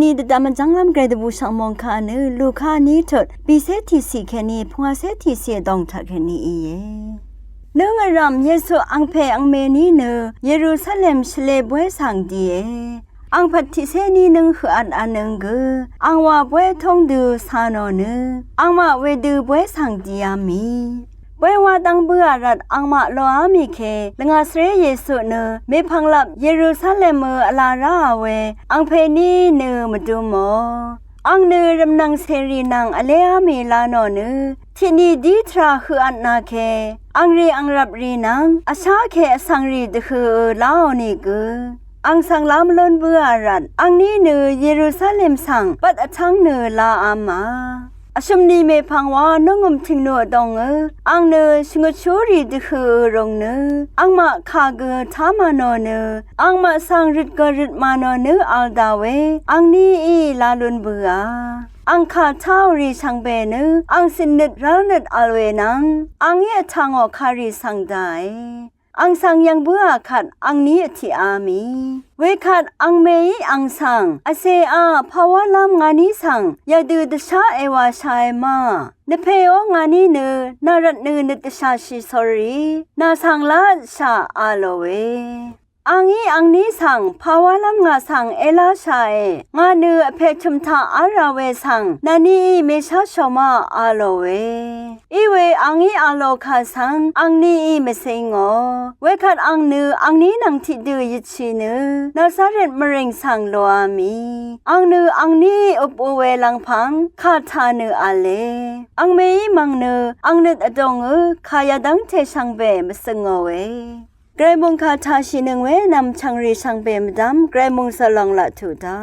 นี้ดามันจังลำเกรดบุษมองคาเนลูกานี้ถดปีเศษที่สี่แค่นี้พงเศษที่สี่ดองทักแค่นี้เเนื่องรำเยซูอังเพอังเมนีเนเยรูซาเล็มชเลบวยสังดีอังพัดที่เสนีนึงคืออันนึงกืออังว่าบวยทงดูสานอเนอังมาเวดูบวยสังดีอามีบวยว่าดังเบื่อรัดอังมาโลอามีเคลงาสเรเยซูเนเมพังลับเยรูซาเล็มอลาราเวอังเพนีเนมาดูโมอังเนรำนังเซรีนังอเลอามีลานอเนที่นี่ดีทราคืออันนาเคอังรีอังรับรีนังอาชาเคอสังรีดคือลาวนี่กืออังสังลามล้นเบื่อรัดอังนี้เนเยรูซาเล็มสังปัดอชังเนลาอามาอาชมนีเมพังว่านงมทิงโนดองอังเนชงชูรีดคือรงเนอังมาคาเกทามานอเนอังมาสังริดกริดมานอเนอัลดาเวอังนี้อีลาลุนเบื่ออังคาเท่ารีชังเบนอังสินนิดรัลนิดอัลเวนังอังเยทางอคารีสังได้อังสังยังเบื่อขัดอังนี้ที่อามีเวขัดอังเมยอังสังอาเซอาภาวะลำงานี้สังยาดูดชาเอวาชายมาเนเพโองานี้เนนารัตเนนิตชาชิสอรีนาสังลาชาอาโลเวอังนี้สังภาวะลำงาสังเอลาชาเองาเนือเพชุมทาอาราเวสังนานีเมชาชมาอาโลเวอีเวอังอาโลคาสังอังนี้เมเซงอเวคัดอังเนืออังนี้นังทิดือยิชิเนือนาซาเรตมะเร็งสังโลอามีอังเนืออังนี้อุปเวลังพังคาทาเนืออาเลอังเมยมังเนืออังเนตอดงขายาดังเทชังเบมสงเวไกรมงคาทาชินึงเวนำชังรีชังเบมดำไกรมงสลองละถูดา